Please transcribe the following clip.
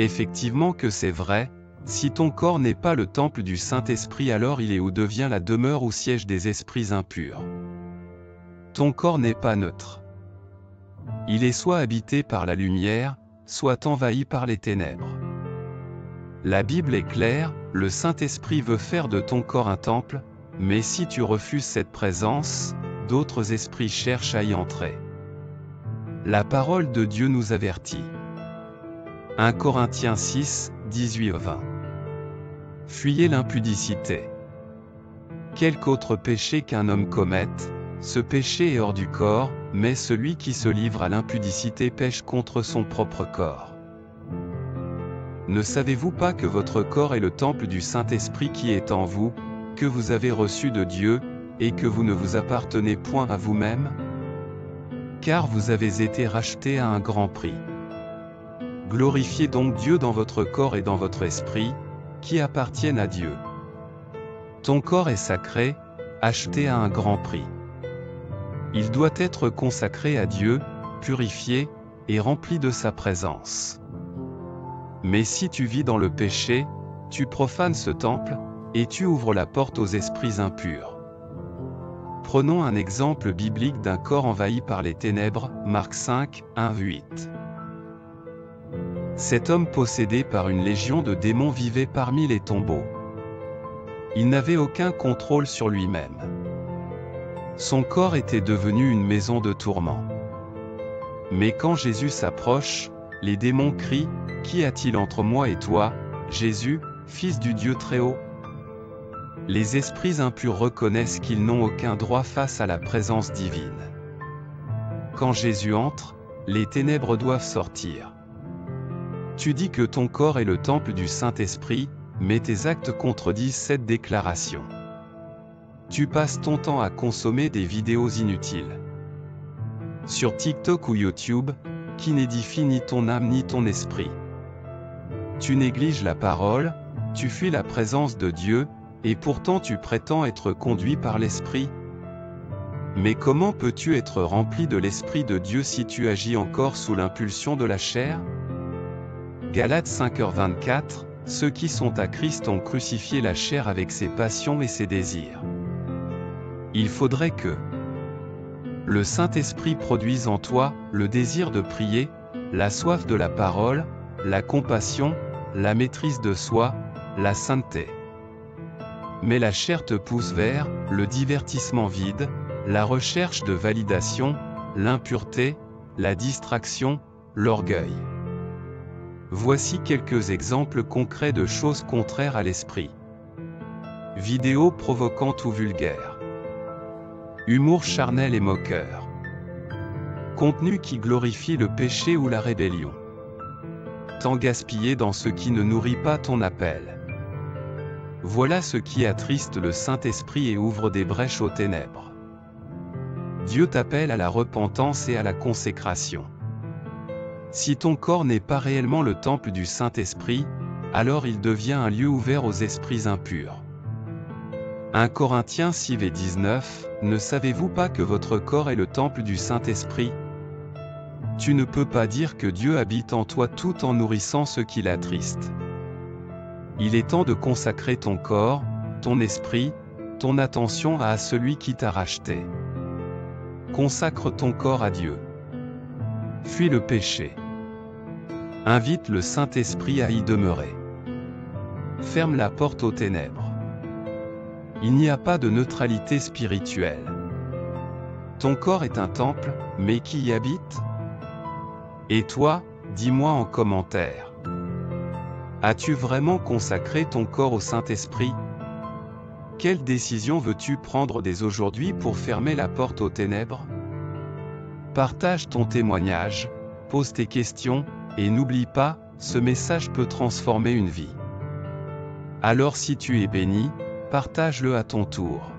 Effectivement que c'est vrai, si ton corps n'est pas le temple du Saint-Esprit, alors il est ou devient la demeure où siègent des esprits impurs. Ton corps n'est pas neutre. Il est soit habité par la lumière, soit envahi par les ténèbres. La Bible est claire, le Saint-Esprit veut faire de ton corps un temple, mais si tu refuses cette présence, d'autres esprits cherchent à y entrer. La parole de Dieu nous avertit. 1 Corinthiens 6, 18-20. Fuyez l'impudicité. Quelque autre péché qu'un homme commette, ce péché est hors du corps, mais celui qui se livre à l'impudicité pêche contre son propre corps. Ne savez-vous pas que votre corps est le temple du Saint-Esprit qui est en vous, que vous avez reçu de Dieu, et que vous ne vous appartenez point à vous-même? Car vous avez été rachetés à un grand prix. Glorifiez donc Dieu dans votre corps et dans votre esprit, qui appartiennent à Dieu. Ton corps est sacré, acheté à un grand prix. Il doit être consacré à Dieu, purifié, et rempli de sa présence. Mais si tu vis dans le péché, tu profanes ce temple, et tu ouvres la porte aux esprits impurs. Prenons un exemple biblique d'un corps envahi par les ténèbres, Marc 5, 1-8. Cet homme possédé par une légion de démons vivait parmi les tombeaux. Il n'avait aucun contrôle sur lui-même. Son corps était devenu une maison de tourment. Mais quand Jésus s'approche, les démons crient, « Qu'y a-t-il entre moi et toi, Jésus, Fils du Dieu Très-Haut » Les esprits impurs reconnaissent qu'ils n'ont aucun droit face à la présence divine. Quand Jésus entre, les ténèbres doivent sortir. Tu dis que ton corps est le temple du Saint-Esprit, mais tes actes contredisent cette déclaration. Tu passes ton temps à consommer des vidéos inutiles. Sur TikTok ou YouTube, qui n'édifient ni ton âme ni ton esprit. Tu négliges la parole, tu fuis la présence de Dieu, et pourtant tu prétends être conduit par l'Esprit. Mais comment peux-tu être rempli de l'Esprit de Dieu si tu agis encore sous l'impulsion de la chair? Galates 5h24, ceux qui sont à Christ ont crucifié la chair avec ses passions et ses désirs. Il faudrait que le Saint-Esprit produise en toi le désir de prier, la soif de la parole, la compassion, la maîtrise de soi, la sainteté. Mais la chair te pousse vers le divertissement vide, la recherche de validation, l'impureté, la distraction, l'orgueil. Voici quelques exemples concrets de choses contraires à l'esprit. Vidéos provocantes ou vulgaires. Humour charnel et moqueur. Contenu qui glorifie le péché ou la rébellion. Temps gaspillé dans ce qui ne nourrit pas ton appel. Voilà ce qui attriste le Saint-Esprit et ouvre des brèches aux ténèbres. Dieu t'appelle à la repentance et à la consécration. Si ton corps n'est pas réellement le temple du Saint-Esprit, alors il devient un lieu ouvert aux esprits impurs. 1 Corinthiens 6:19, ne savez-vous pas que votre corps est le temple du Saint-Esprit? Tu ne peux pas dire que Dieu habite en toi tout en nourrissant ce qui l'attriste. Il est temps de consacrer ton corps, ton esprit, ton attention à celui qui t'a racheté. Consacre ton corps à Dieu. Fuis le péché. Invite le Saint-Esprit à y demeurer. Ferme la porte aux ténèbres. Il n'y a pas de neutralité spirituelle. Ton corps est un temple, mais qui y habite? Et toi, dis-moi en commentaire. As-tu vraiment consacré ton corps au Saint-Esprit? Quelle décision veux-tu prendre dès aujourd'hui pour fermer la porte aux ténèbres? Partage ton témoignage, pose tes questions, et n'oublie pas, ce message peut transformer une vie. Alors si tu es béni, partage-le à ton tour.